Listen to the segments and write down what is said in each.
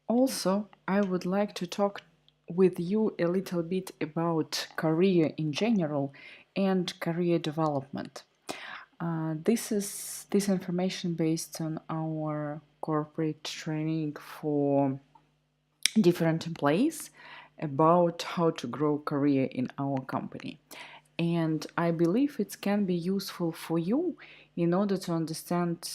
Also, I would like to talk with you a little bit about career in general and career development. This information based on our corporate training for different employees about how to grow career in our company. And I believe it can be useful for you in order to understand,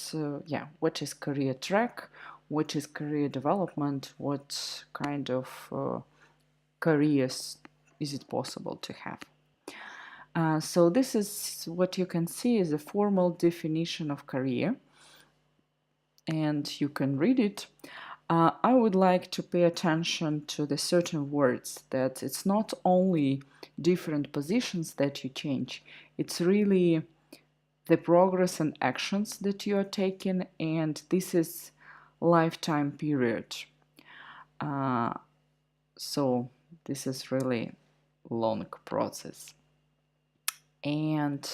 what is career track, what is career development, what kind of careers is it possible to have. So this is what you can see is a formal definition of career, and you can read it. I would like to pay attention to the certain words that it's not only different positions that you change, it's really the progress and actions that you are taking, and this is lifetime period. Uh, so this is really long process. And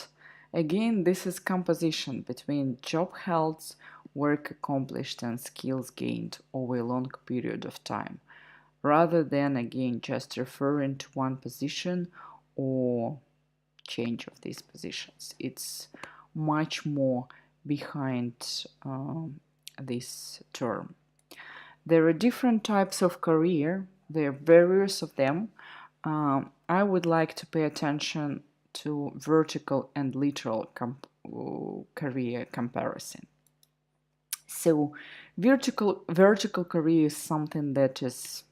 again, this is composition between job held, work accomplished, and skills gained over a long period of time, rather than again just referring to one position or change of these positions. It's much more behind this term. There are different types of career. There are various of them. I would like to pay attention to vertical and lateral career comparison. So, vertical career is something that is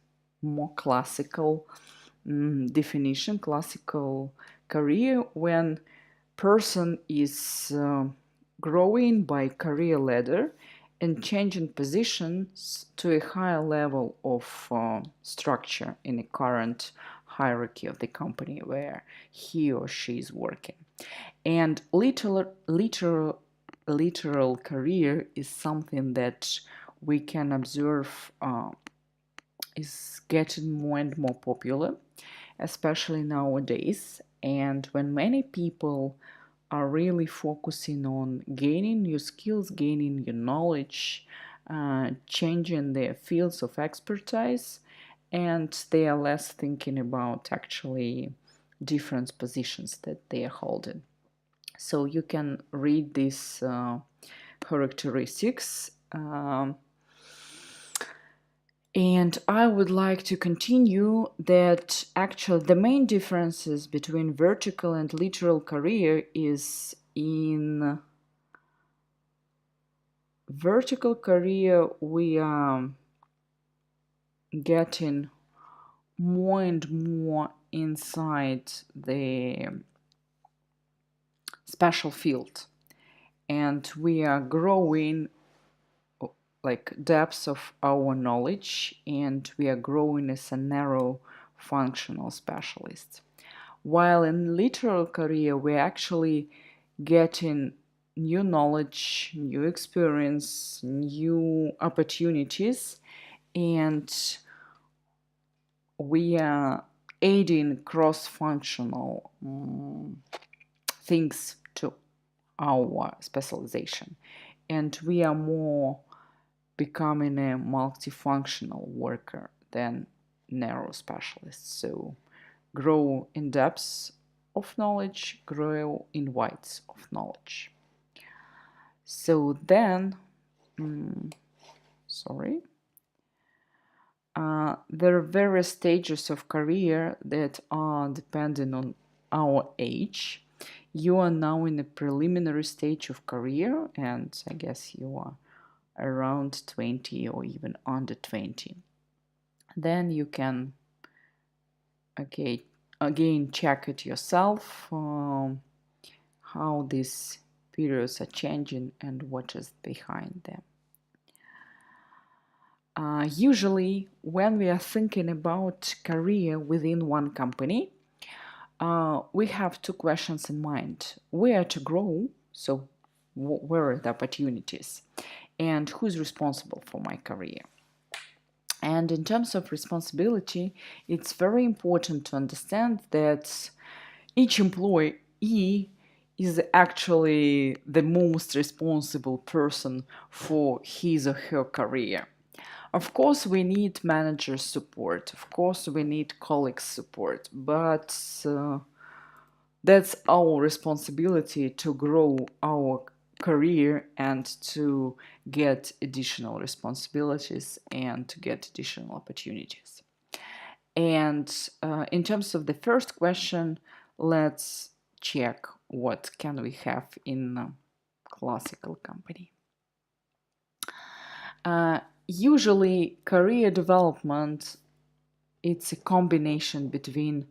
more classical definition. Classical career when person is growing by career ladder and changing positions to a higher level of structure in the current hierarchy of the company where he or she is working. And literal career is something that we can observe is getting more and more popular, especially nowadays. And when many people are really focusing on gaining new skills, gaining new knowledge, changing their fields of expertise, and they are less thinking about actually different positions that they are holding. So you can read these characteristics. And I would like to continue that actually the main differences between vertical and lateral career is in vertical career we are getting more and more inside the special field, and we are growing like depths of our knowledge, and we are growing as a narrow functional specialist. While in literal career, we're actually getting new knowledge, new experience, new opportunities, and we are aiding cross-functional things to our specialization. And we are more becoming a multifunctional worker than narrow specialists. So grow in depth of knowledge, grow in width of knowledge. So then, there are various stages of career that are depending on our age. You are now in a preliminary stage of career, and I guess you are around 20 or even under 20. Then you can again check it yourself how these periods are changing and what is behind them. Usually, when we are thinking about career within one company, we have two questions in mind: where to grow, so where are the opportunities, and who's responsible for my career. And in terms of responsibility, it's very important to understand that each employee is actually the most responsible person for his or her career. Of course, we need manager support. Of course, we need colleagues support, but that's our responsibility to grow our career and to get additional responsibilities and to get additional opportunities. And in terms of the first question, let's check what can we have in a classical company. Usually, career development, it's a combination between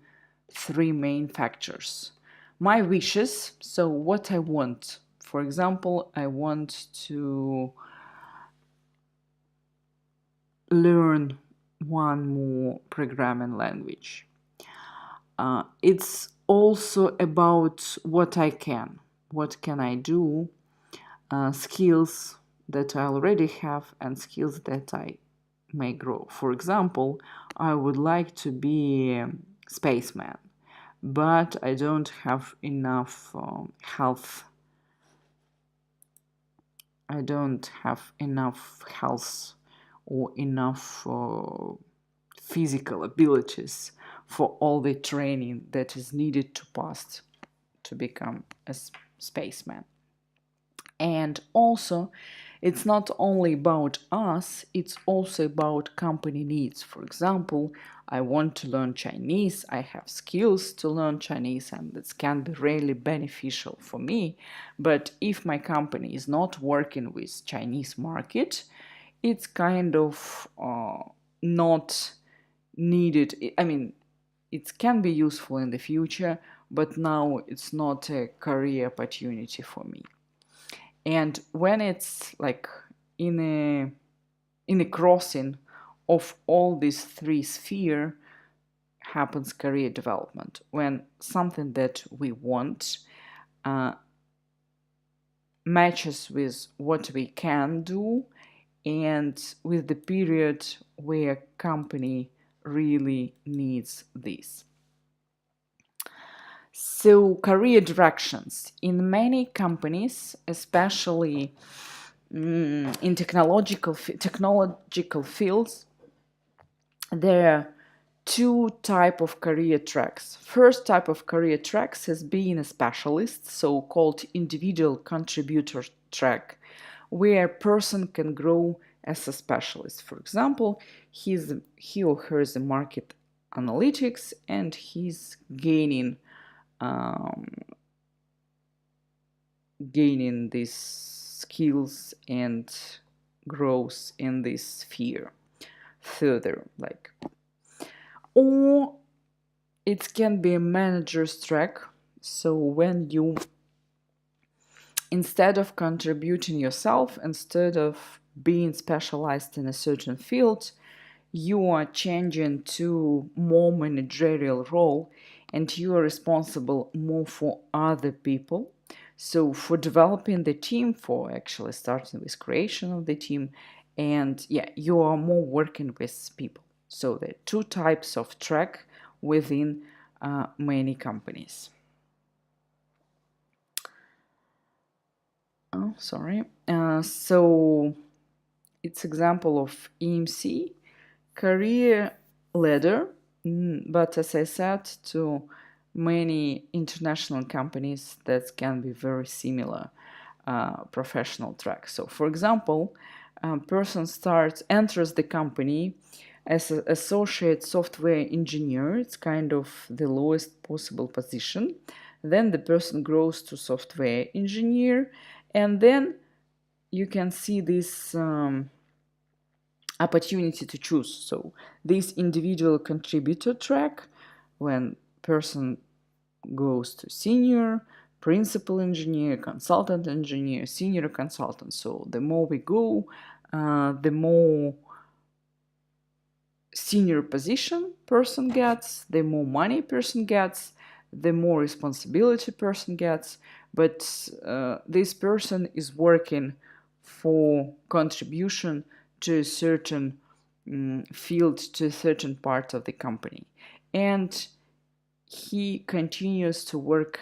three main factors. My wishes, so what I want. For example, I want to learn one more programming language. It's also about what I can. What can I do? Skills that I already have and skills that I may grow. For example, I would like to be a spaceman, but I don't have enough health. I don't have enough health or enough physical abilities for all the training that is needed to pass to become a spaceman. And also, it's not only about us, it's also about company needs. For example, I want to learn Chinese, I have skills to learn Chinese, and this can be really beneficial for me. But if my company is not working with Chinese market, it's kind of not needed. I mean, it can be useful in the future, but now it's not a career opportunity for me. And when it's like in a crossing of all these three spheres happens career development, when something that we want matches with what we can do and with the period where company really needs this. So career directions in many companies, especially in technological fields, there are two type of career tracks. First type of career tracks has been a specialist, so-called individual contributor track, where a person can grow as a specialist. For example, he or her is a market analytics and he's gaining these skills and growth in this sphere further, like. Or it can be a manager's track, so when you, instead of contributing yourself, instead of being specialized in a certain field, you are changing to more managerial role and you are responsible more for other people. So for developing the team, for actually starting with creation of the team, and yeah, you are more working with people. So there are two types of track within many companies. Oh, sorry. So it's example of EMC career ladder, but as I said, to many international companies that can be very similar professional track. So for example, a person enters the company as an associate software engineer. It's kind of the lowest possible position. Then the person grows to software engineer, and then you can see this opportunity to choose. So this individual contributor track, when person goes to senior, principal engineer, consultant engineer, senior consultant. So the more we go, the more senior position person gets, the more money person gets, the more responsibility person gets. But this person is working for contribution to a certain field, to a certain part of the company. And he continues to work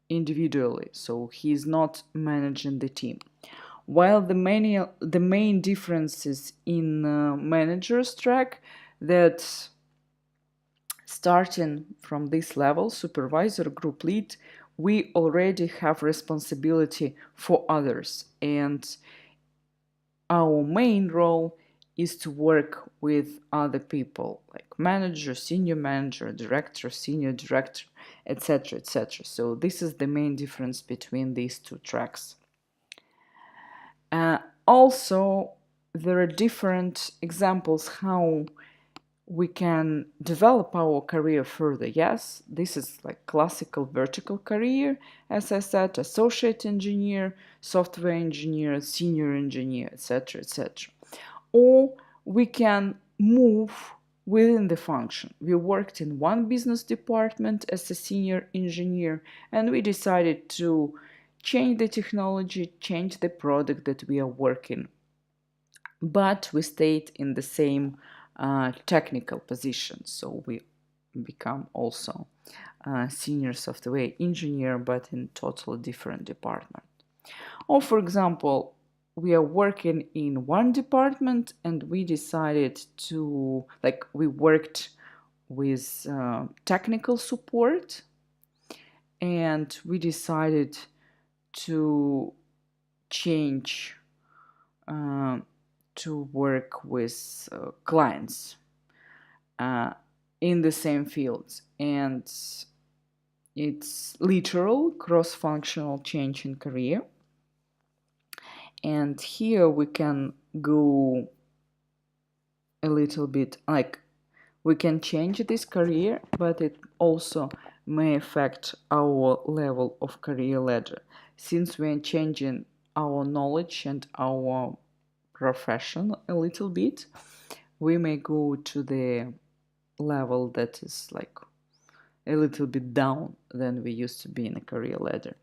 individually, so he's not managing the team. While the main differences in manager's track, that starting from this level, supervisor, group lead, we already have responsibility for others, and our main role is to work with other people like manager, senior manager, director, senior director, etc., etc. So this is the main difference between these two tracks. Also, there are different examples how we can develop our career further. Yes, this is like classical vertical career, as I said, associate engineer, software engineer, senior engineer, etc., etc. Or we can move within the function. We worked in one business department as a senior engineer, and we decided to change the technology, change the product that we are working, but we stayed in the same technical position. So we become also senior software engineer, but in totally different department. Or for example, we are working in one department and we decided to, like, we worked with technical support, and we decided to change to work with clients in the same fields, and it's literal cross-functional change in career. And here we can go a little bit, like, we can change this career, but it also may affect our level of career ladder. Since we're changing our knowledge and our profession a little bit, we may go to the level that is like a little bit down than we used to be in a career ladder.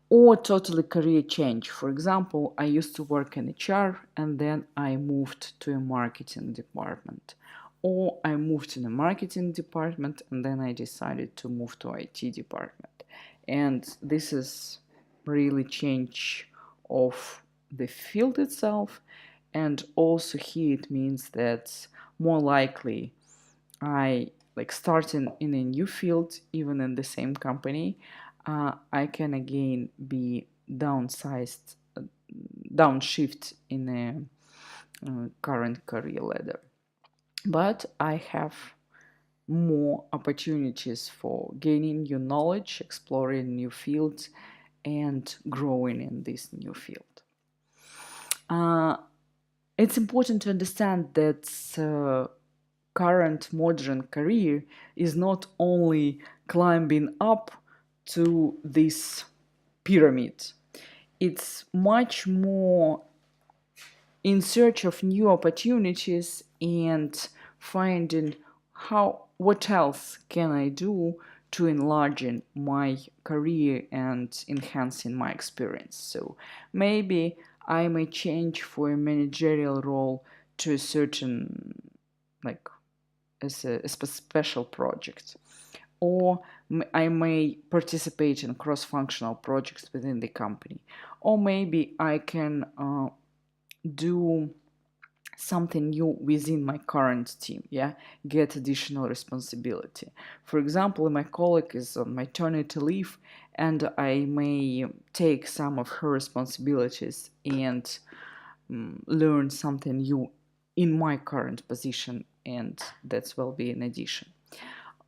Or totally career change. For example, I used to work in HR and then I moved to a marketing department. Or I moved in a marketing department and then I decided to move to IT department. And this is really change of the field itself. And also here it means that more likely I, like, starting in a new field, even in the same company, I can again be downsized, downshift in a current career ladder. But I have more opportunities for gaining new knowledge, exploring new fields, and growing in this new field. It's important to understand that current modern career is not only climbing up to this pyramid, it's much more in search of new opportunities and finding what else can I do to enlarging my career and enhancing my experience. So maybe I may change for a managerial role to a certain, like, as a special project, or I may participate in cross-functional projects within the company, or maybe I can do something new within my current team, get additional responsibility. For example, my colleague is on maternity leave and I may take some of her responsibilities and learn something new in my current position, and that will be an addition.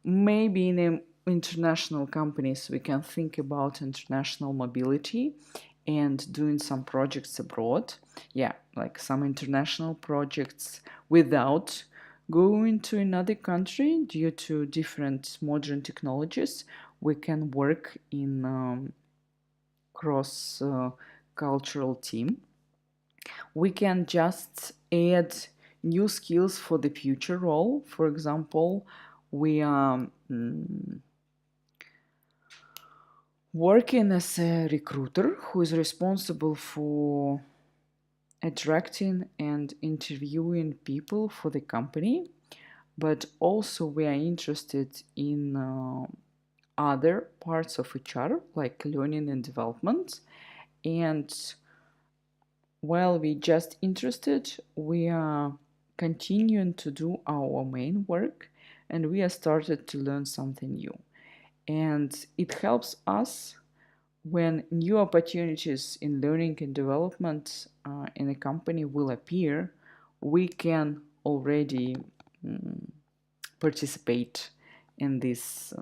Maybe in international companies we can think about international mobility and doing some projects abroad, like some international projects without going to another country. Due to different modern technologies, we can work in cross cultural team. We can just add new skills for the future role. For example, we are working as a recruiter who is responsible for attracting and interviewing people for the company, but also we are interested in other parts of HR, like learning and development. And while we just interested, we are continuing to do our main work, and we are started to learn something new. And it helps us when new opportunities in learning and development in a company will appear. We can already mm, participate in this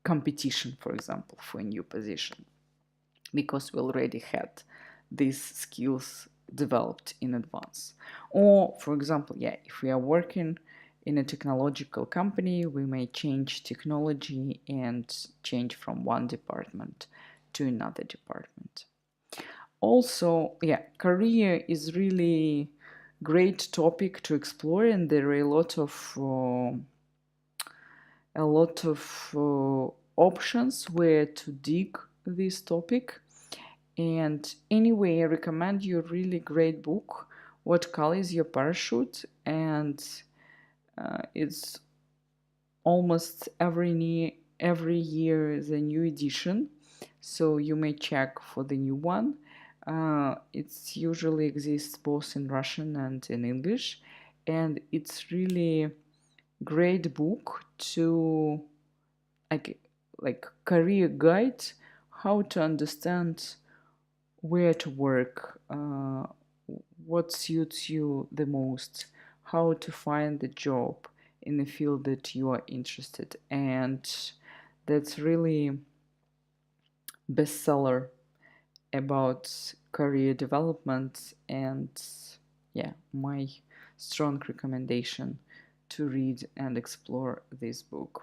competition, for example, for a new position, because we already had these skills developed in advance. Or, for example, yeah, if we are working in a technological company, we may change technology and change from one department to another department. Also, yeah, career is really great topic to explore, and there are a lot of options where to dig this topic. And anyway, I recommend you a really great book, What Color is Your Parachute? And it's almost every year the new edition, so you may check for the new one. It's usually exists both in Russian and in English, and it's really great book to like career guide, how to understand where to work, what suits you the most, how to find the job in the field that you are interested. And that's really bestseller about career development, and yeah, my strong recommendation to read and explore this book.